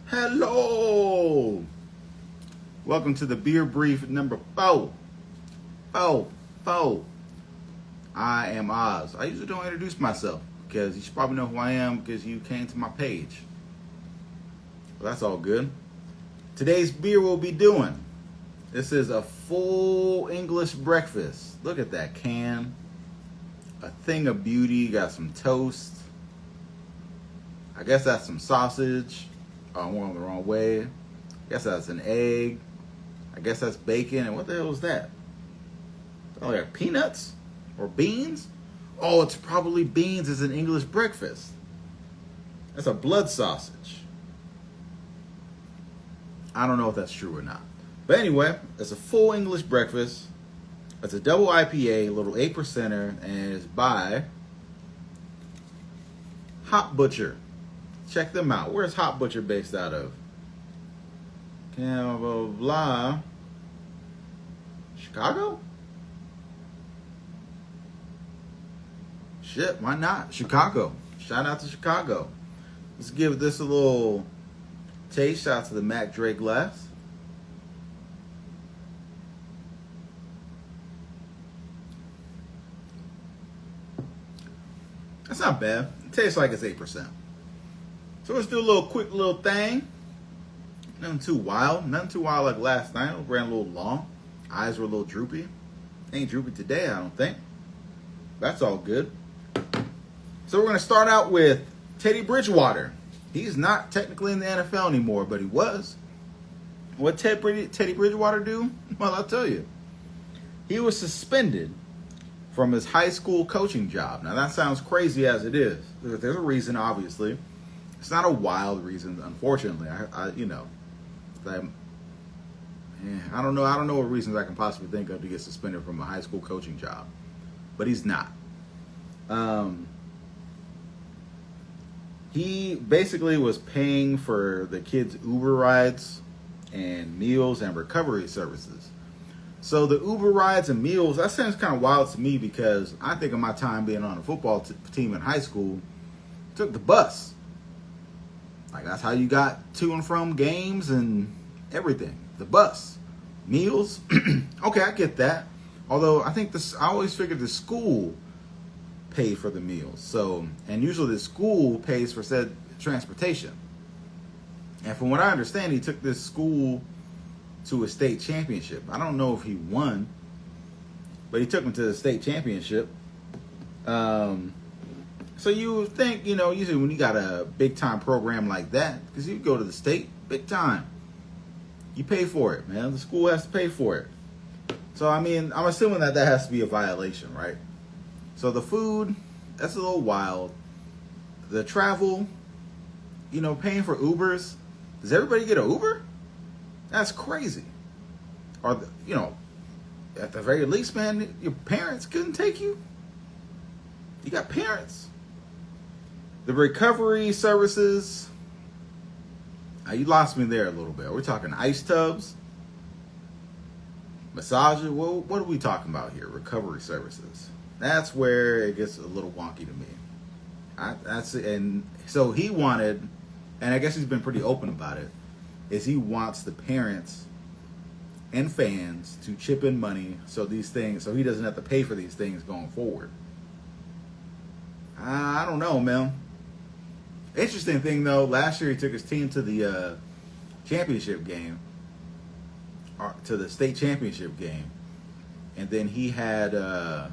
Hello! Welcome to the Beer Brief number 4. I am Oz. I usually don't introduce myself because you should probably know who I am because you came to my page. Well, that's all good. Today's beer we'll be doing. This is a full English breakfast. Look at that can. A thing of beauty. Got some toast. I guess that's some sausage. Oh, I'm going the wrong way. I guess that's an egg. I guess that's bacon. And what the hell is that? Oh, like peanuts or beans? Oh, it's probably beans as an English breakfast. That's a blood sausage. I don't know if that's true or not. But anyway, it's a full English breakfast. It's a double IPA, a little 8%er, and it's by Hop Butcher. Check them out. Where's Hop Butcher based out of? Blah. Chicago? Shit, why not? Chicago. Shout out to Chicago. Let's give this a little taste. Shout out to the Mac Dre glass. That's not bad. It tastes like it's 8%. So let's do a little quick little thing. Nothing too wild. Nothing too wild like last night. It ran a little long. Eyes were a little droopy. Ain't droopy today, I don't think. That's all good. So we're going to start out with Teddy Bridgewater. He's not technically in the NFL anymore, but he was. What Teddy Bridgewater do? Well, I'll tell you. He was suspended from his high school coaching job. Now, that sounds crazy as it is. There's a reason, obviously. It's not a wild reason, unfortunately. I don't know what reasons I can possibly think of to get suspended from a high school coaching job, but he's not. He basically was paying for the kids' Uber rides and meals and recovery services. So the Uber rides and meals, that sounds kind of wild to me because I think of my time being on a football team in high school, took the bus. Like, that's how you got to and from games and everything. The bus. Meals. Okay, I get that. Although, I always figured the school paid for the meals. So, and usually the school pays for said transportation. And from what I understand, he took this school to a state championship. I don't know if he won, but he took them to the state championship. So you would think, usually when you got a big time program like that, because you go to the state, big time, you pay for it, man. The school has to pay for it. So, I mean, I'm assuming that has to be a violation, right? So the food, that's a little wild. The travel, paying for Ubers. Does everybody get an Uber? That's crazy. Or, at the very least, man, your parents couldn't take you. You got parents. The recovery services, you lost me there a little bit. We're talking ice tubs, massages. Well, what are we talking about here? Recovery services. That's where it gets a little wonky to me. And so he wanted, and I guess he's been pretty open about it, is he wants the parents and fans to chip in money so he doesn't have to pay for these things going forward. I don't know, man. Interesting thing, though, last year he took his team to the championship game, or to the state championship game, and then he had, I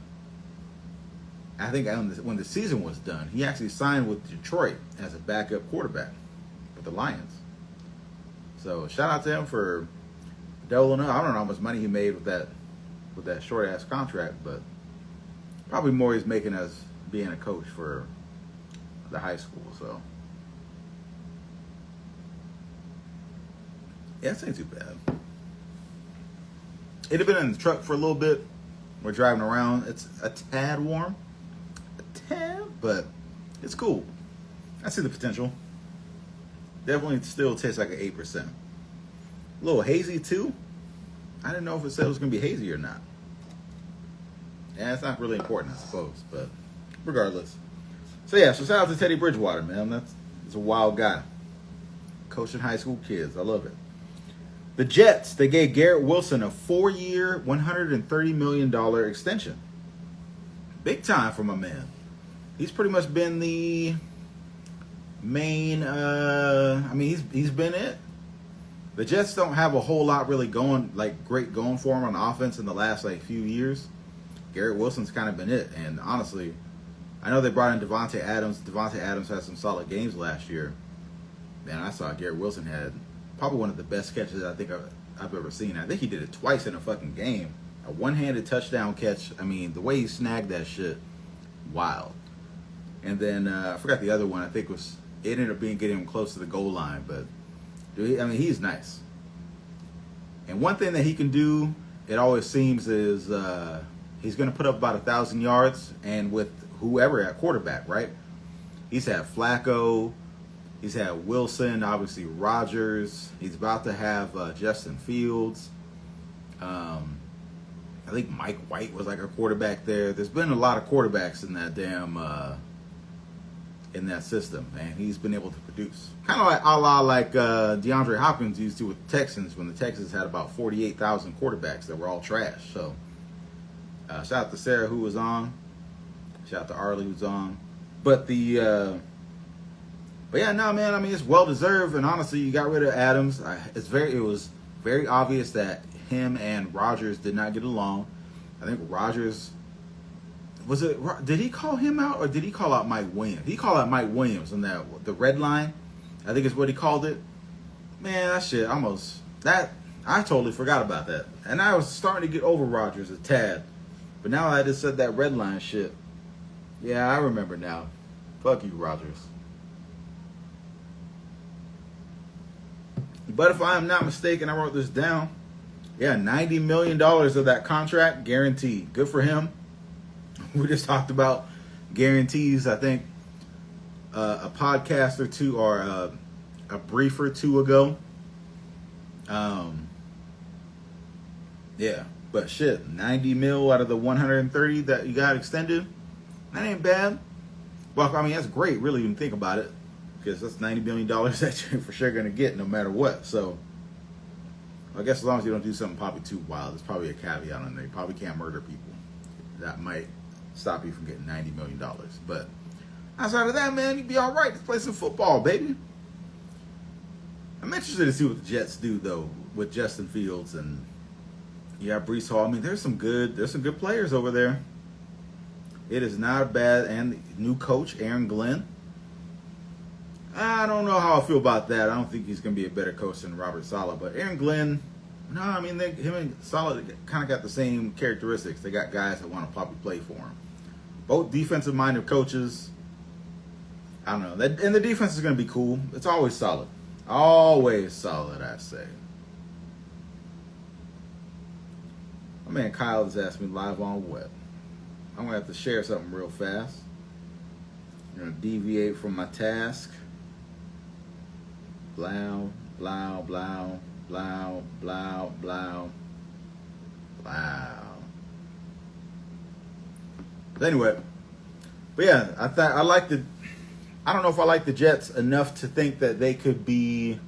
think when the season was done, he actually signed with Detroit as a backup quarterback with the Lions. So shout out to him for doling up. I don't know how much money he made with that short ass contract, but probably more he's making as being a coach for the high school. So yeah, it ain't too bad. It'd have been in the truck for a little bit. We're driving around. It's a tad warm, but it's cool. I see the potential. Definitely still tastes like an 8%. A little hazy too. I didn't know if it said it was going to be hazy or not. Yeah, it's not really important, I suppose, but regardless. So yeah, so shout out to Teddy Bridgewater, man. He's a wild guy. coaching high school kids. I love it. The Jets, they gave Garrett Wilson a 4-year, $130 million extension. Big time for my man. He's pretty much been the main, he's been it. The Jets don't have a whole lot really going, great going for him on offense in the last, few years. Garrett Wilson's kind of been it. And honestly, I know they brought in Devontae Adams. Devontae Adams had some solid games last year. Man, I saw Garrett Wilson had probably one of the best catches I think I've ever seen. I think he did it twice in a fucking game. A one-handed touchdown catch. I mean, the way he snagged that shit, wild. And then I forgot the other one. I think it ended up getting him close to the goal line. But dude, he's nice. And one thing that he can do, it always seems, is he's going to put up about 1,000 yards, and with whoever at quarterback, right? He's had Flacco. He's had Wilson, obviously Rodgers. He's about to have Justin Fields. I think Mike White was a quarterback there. There's been a lot of quarterbacks in that in that system, and he's been able to produce. Kind of a la DeAndre Hopkins used to with the Texans when the Texans had about 48,000 quarterbacks that were all trash. So shout out to Sarah who was on. Shout out to Arlie who's on. But yeah, no, man. It's well deserved, and honestly, you got rid of Adams. It was very obvious that him and Rodgers did not get along. I think Rodgers did he call him out or did he call out Mike Williams? He called out Mike Williams on the red line. I think is what he called it. Man, that shit I totally forgot about that, and I was starting to get over Rodgers a tad, but now I just said that red line shit. Yeah, I remember now. Fuck you, Rodgers. But if I am not mistaken, I wrote this down. Yeah, $90 million of that contract guaranteed. Good for him. We just talked about guarantees, I think, a podcast or two, or a brief or two ago. Yeah, but shit, 90 mil out of the 130 that you got extended, that ain't bad. Well, that's great, really, when you think about it, because that's $90 million that you're for sure going to get no matter what. So, I guess as long as you don't do something probably too wild, there's probably a caveat on there. You probably can't murder people. That might stop you from getting $90 million. But outside of that, man, you'd be all right. Let's play some football, baby. I'm interested to see what the Jets do, though, with Justin Fields and Breece Hall. There's some good players over there. It is not bad. And new coach, Aaron Glenn. I don't know how I feel about that. I don't think he's going to be a better coach than Robert Saleh. But Aaron Glenn, no, him and Saleh kind of got the same characteristics. They got guys that want to probably play for him. Both defensive-minded coaches. I don't know. And the defense is going to be cool. It's always solid. Always solid, I say. My man Kyle has asked me live on what? I'm going to have to share something real fast. I'm going to deviate from my task. Blow, blow, blow, blow, blow, blow, blow. But anyway, yeah, I don't know if I like the Jets enough to think that they could be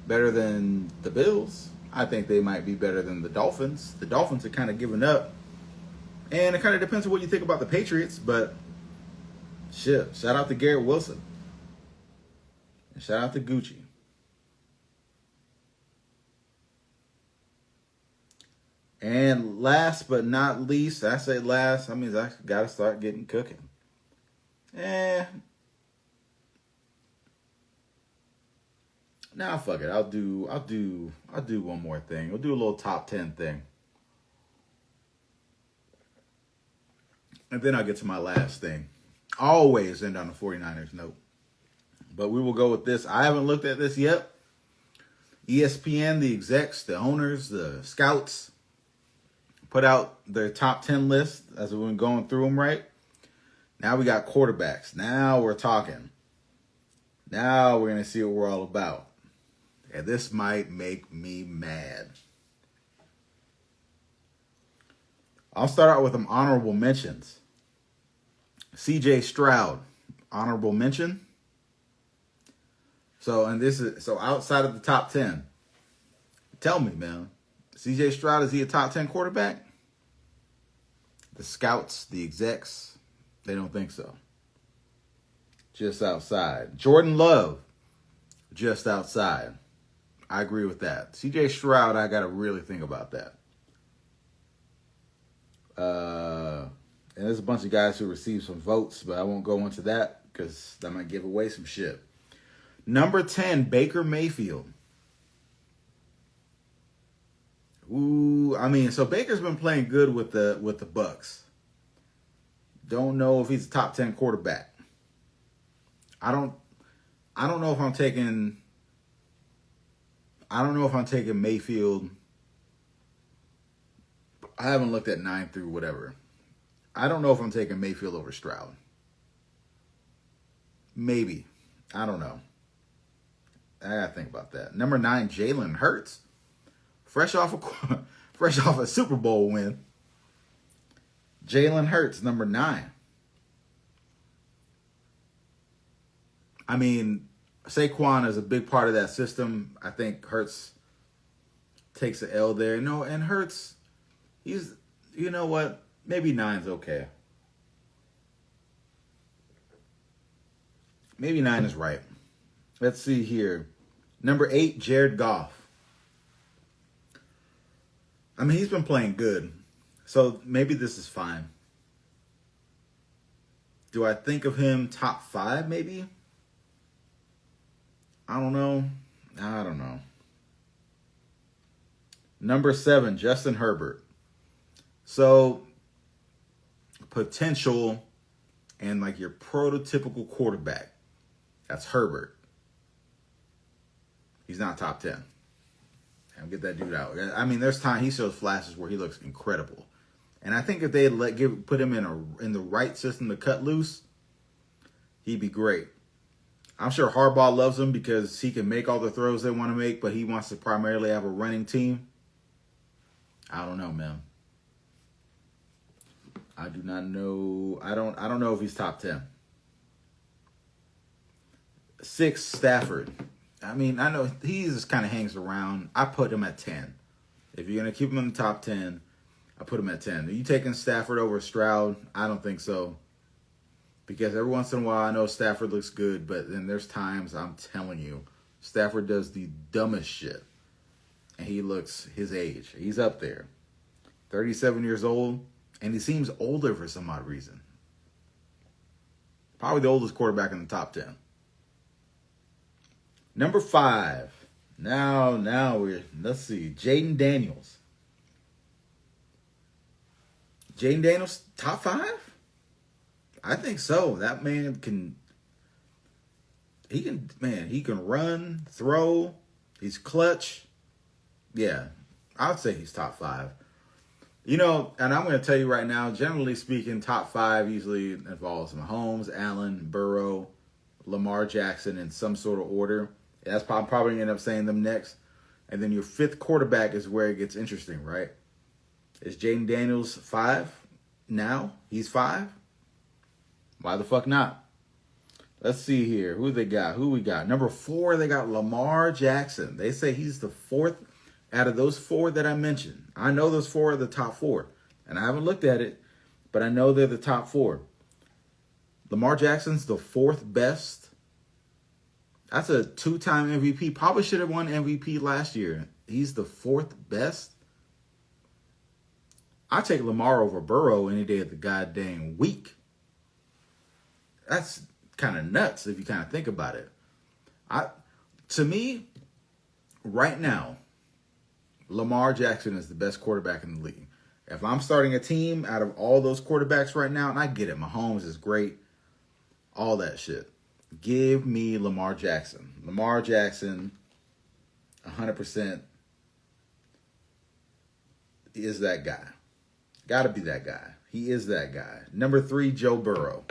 better than the Bills. I think they might be better than the Dolphins. The Dolphins are kind of giving up. And it kind of depends on what you think about the Patriots, but shit, shout out to Garrett Wilson. And shout out to Gucci. And last but not least, I say last, I got to start getting cooking. Nah, fuck it. I'll do one more thing. We'll do a little top 10 thing. And then I'll get to my last thing. Always end on the 49ers note. But we will go with this. I haven't looked at this yet. ESPN, the execs, the owners, the scouts put out their top 10 list as we've been going through them, right? Now we got quarterbacks. Now we're talking. Now we're going to see what we're all about. And this might make me mad. I'll start out with some honorable mentions. CJ Stroud, honorable mention. So outside of the top 10, tell me, man, CJ Stroud, is he a top 10 quarterback? The scouts, the execs, they don't think so. Just outside. Jordan Love, just outside. I agree with that. CJ Stroud, I got to really think about that. And there's a bunch of guys who received some votes, but I won't go into that because that might give away some shit. Number 10, Baker Mayfield. Ooh, I mean, so Baker's been playing good with the Bucks. Don't know if he's a top 10 quarterback. I don't know if I'm taking Mayfield. I haven't looked at 9 through whatever. I don't know if I'm taking Mayfield over Stroud. Maybe. I don't know. I gotta think about that. Number 9, Jalen Hurts. Fresh off a Super Bowl win. Jalen Hurts, number 9. I mean, Saquon is a big part of that system. I think Hurts takes an L there. No, and Hurts, he's, you know what? Maybe 9's okay. Maybe 9 is right. Let's see here. Number 8, Jared Goff. I mean, he's been playing good. So maybe this is fine. Do I think of him top 5 maybe? I don't know. Number 7, Justin Herbert. So, potential and like your prototypical quarterback. That's Herbert. He's not top 10. And get that dude out. I mean, there's time he shows flashes where he looks incredible. And I think if they put him in the right system to cut loose, he'd be great. I'm sure Harbaugh loves him because he can make all the throws they want to make, but he wants to primarily have a running team. I don't know, man. I do not know. I don't know if he's top 10. 6, Stafford. I mean, I know he just kind of hangs around. I put him at 10. If you're going to keep him in the top 10, I put him at 10. Are you taking Stafford over Stroud? I don't think so. Because every once in a while, I know Stafford looks good, but then there's times, I'm telling you, Stafford does the dumbest shit. And he looks his age. He's up there. 37 years old, and he seems older for some odd reason. Probably the oldest quarterback in the top 10. Number 5. Now let's see. Jaden Daniels. Jaden Daniels, top 5? I think so. That man can run, throw. He's clutch. Yeah, I would say he's top 5. You know, and I'm going to tell you right now, generally speaking, top 5 usually involves Mahomes, Allen, Burrow, Lamar Jackson in some sort of order. That's probably going to end up saying them next. And then your 5th quarterback is where it gets interesting, right? Is Jaden Daniels 5 now? He's 5? Why the fuck not? Let's see here. Who we got? Number 4, they got Lamar Jackson. They say he's the 4th out of those 4 that I mentioned. I know those 4 are the top 4. And I haven't looked at it, but I know they're the top 4. Lamar Jackson's the 4th best. That's a 2-time MVP. Probably should have won MVP last year. He's the 4th best. I take Lamar over Burrow any day of the goddamn week. That's kind of nuts if you kind of think about it. To me, right now, Lamar Jackson is the best quarterback in the league. If I'm starting a team out of all those quarterbacks right now, and I get it, Mahomes is great, all that shit. Give me Lamar Jackson. Lamar Jackson, 100% is that guy. Got to be that guy. He is that guy. Number 3, Joe Burrow.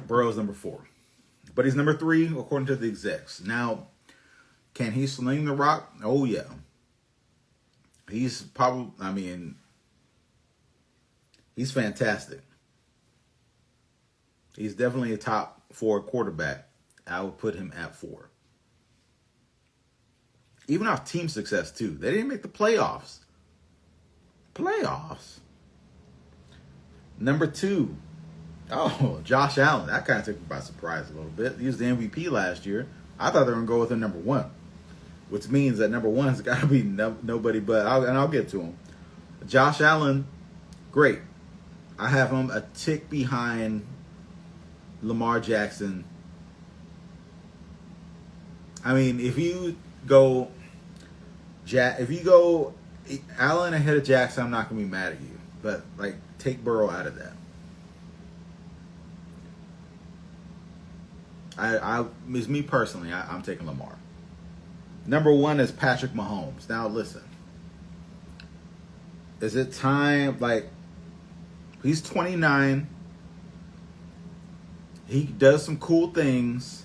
Burrow's number 4. But he's number 3 according to the execs. Now, can he sling the rock? Oh, yeah. He's probably, he's fantastic. He's definitely a top 4 quarterback. I would put him at 4. Even off team success, too. They didn't make the playoffs. Playoffs? Number 2. Oh, Josh Allen. That kind of took me by surprise a little bit. He was the MVP last year. I thought they were going to go with him number 1. Which means that number 1 has got to be nobody but. I'll get to him. Josh Allen, great. I have him a tick behind Lamar Jackson. I mean, if you go Allen ahead of Jackson, I'm not gonna be mad at you. But like, take Burrow out of that. It's me personally. I'm taking Lamar. Number 1 is Patrick Mahomes. Now listen, is it time? Like, he's 29. He does some cool things.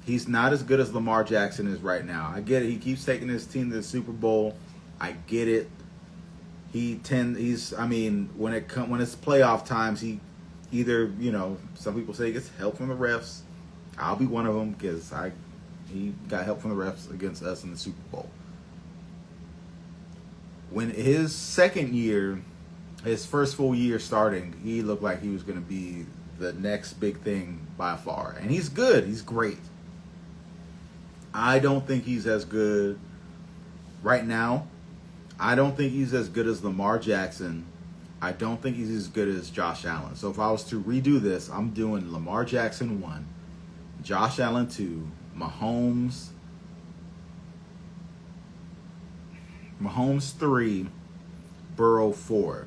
He's not as good as Lamar Jackson is right now. I get it. He keeps taking his team to the Super Bowl. I get it. I mean, when it's playoff times, he either, some people say he gets help from the refs. I'll be one of them because he got help from the refs against us in the Super Bowl. When his second year, his first full year starting, he looked like he was going to be the next big thing by far. And he's good. He's great. I don't think he's as good right now. I don't think he's as good as Lamar Jackson. I don't think he's as good as Josh Allen. So if I was to redo this, I'm doing Lamar Jackson 1, Josh Allen 2, Mahomes 3, Burrow 4.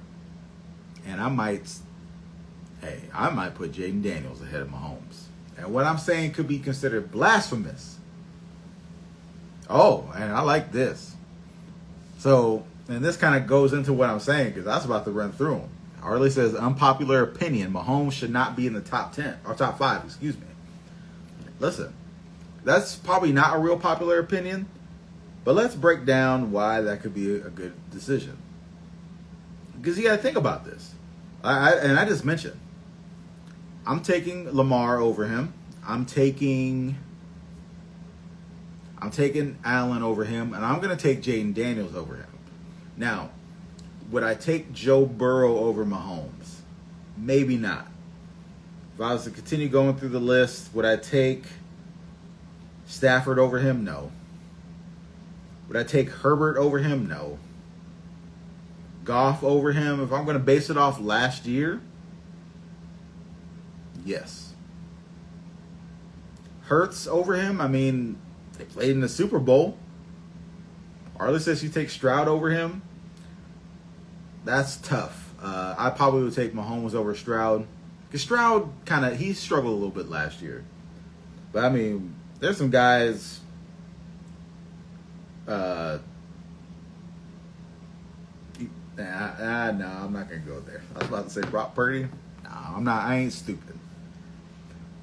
And I might put Jaden Daniels ahead of Mahomes. And what I'm saying could be considered blasphemous. Oh, and I like this. So, and this kind of goes into what I'm saying because I was about to run through them. Harley says, unpopular opinion, Mahomes should not be in the top 10, or top 5, excuse me. Listen, that's probably not a real popular opinion, but let's break down why that could be a good decision. Because you got to think about this. I just mentioned, I'm taking Lamar over him. I'm taking Allen over him, and I'm going to take Jaden Daniels over him. Now, would I take Joe Burrow over Mahomes? Maybe not. If I was to continue going through the list, would I take Stafford over him? No. Would I take Herbert over him? No. Goff over him? If I'm going to base it off last year, yes. Hurts over him? I mean, they played in the Super Bowl. Arla says she takes Stroud over him. That's tough. I probably would take Mahomes over Stroud. Because Stroud he struggled a little bit last year. But I mean, there's some guys. No, I'm not going to go there. I was about to say Brock Purdy. No, I'm not. I ain't stupid.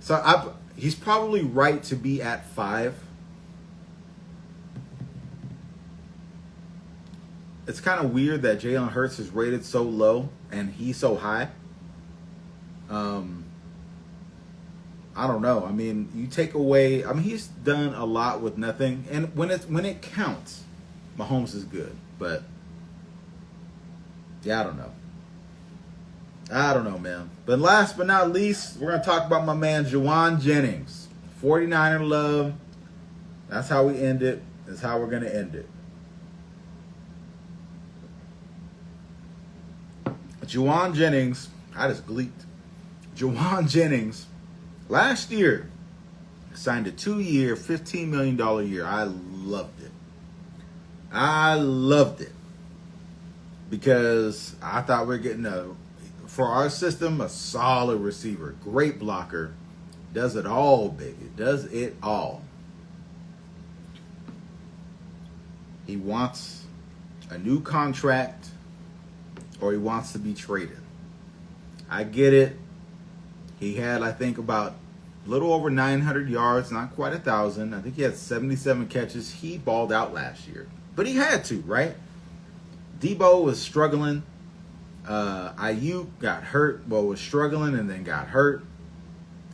So he's probably right to be at 5. It's kind of weird that Jalen Hurts is rated so low and he's so high. I don't know. I mean, you take away. I mean, he's done a lot with nothing, and when it counts, Mahomes is good. But yeah, I don't know, man. But last but not least, we're gonna talk about my man Jauan Jennings, 49er love. That's how we end it. That's how we're gonna end it. Jauan Jennings, I just gleeked. Jauan Jennings, last year, signed a 2-year, $15 million year. I loved it. Because I thought we were getting, for our system, a solid receiver. Great blocker. Does it all, baby. Does it all. He wants a new contract, or he wants to be traded. I get it. He had, I think, about a little over 900 yards, not quite 1,000. I think he had 77 catches. He balled out last year. But he had to, right? Debo was struggling. Ayuk got hurt, was struggling and then got hurt.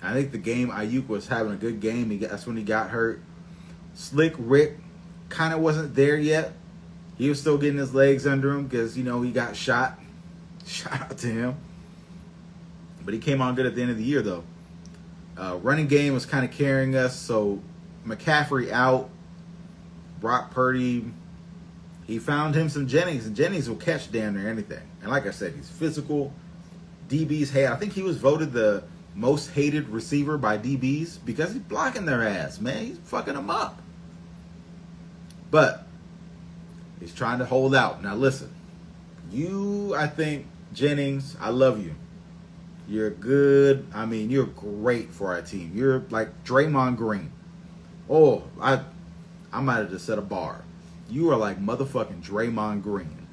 I think the game Ayuk was having a good game. That's when he got hurt. Slick Rick kind of wasn't there yet. He was still getting his legs under him because, you know, he got shot. Shout out to him. But he came on good at the end of the year, though. Running game was kind of carrying us. So McCaffrey out. Brock Purdy, he found him some Jennings, and Jennings will catch damn near anything. And like I said, he's physical. DBs hate. I think he was voted the most hated receiver by DBs because he's blocking their ass, man. He's fucking them up. But he's trying to hold out. Now listen, I think, Jennings, I love you. You're good. I mean, you're great for our team. You're like Draymond Green. Oh, I might have just set a bar. You are like motherfucking Draymond Green.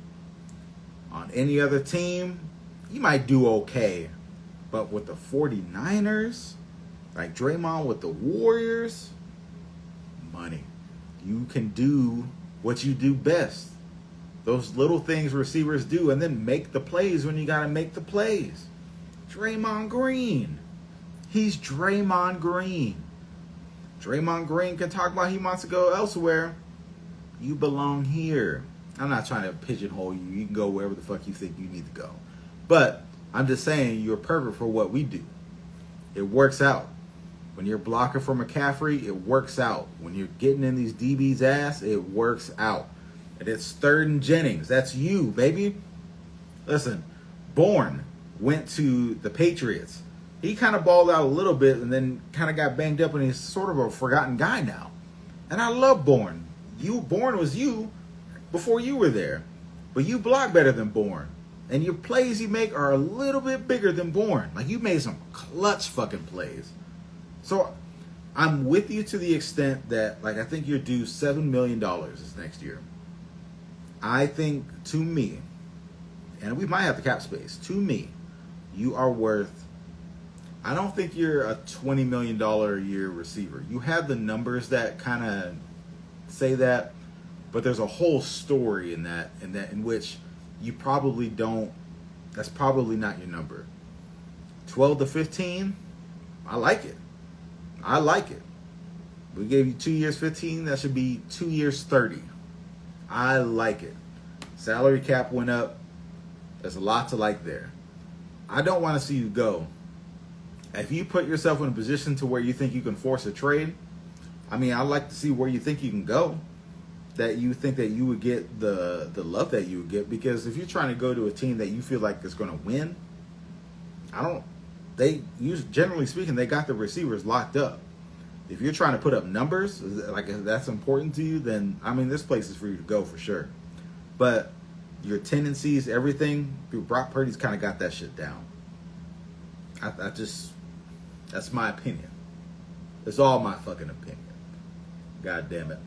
On any other team, you might do okay. But with the 49ers, like Draymond with the Warriors, money. You can do what you do best. Those little things receivers do, and then make the plays when you got to make the plays. Draymond Green. He's Draymond Green. Draymond Green can talk about he wants to go elsewhere. You belong here. I'm not trying to pigeonhole you. You can go wherever the fuck you think you need to go. But I'm just saying you're perfect for what we do. It works out. When you're blocking for McCaffrey, it works out. When you're getting in these DB's ass, it works out. And it's third and Jennings. That's you, baby. Listen, Bourne went to the Patriots. He kind of balled out a little bit and then kind of got banged up, and he's sort of a forgotten guy now. And I love Bourne. Bourne was you before you were there. But you block better than Bourne. And your plays you make are a little bit bigger than Bourne. Like, you made some clutch fucking plays. So I'm with you to the extent that, like, I think you're due $7 million this next year. I think, to me, and we might have the cap space, to me, you are worth, I don't think you're a $20 million a year receiver. You have the numbers that kind of say that, but there's a whole story in which you probably don't, that's probably not your number. 12 to 15, I like it. I like it. We gave you 2 years 15, that should be 2 years 30. I like it. Salary cap went up. There's a lot to like there. I don't want to see you go. If you put yourself in a position to where you think you can force a trade, I mean, I'd like to see where you think you can go. That you think that you would get the love that you would get. Because if you're trying to go to a team that you feel like is going to win, generally speaking, they got the receivers locked up. If you're trying to put up numbers, like if that's important to you, then, I mean, this place is for you to go for sure. But your tendencies, everything, Brock Purdy's kind of got that shit down. That's my opinion. It's all my fucking opinion. God damn it.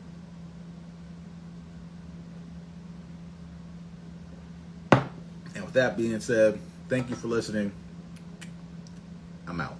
And with that being said, thank you for listening. I'm out.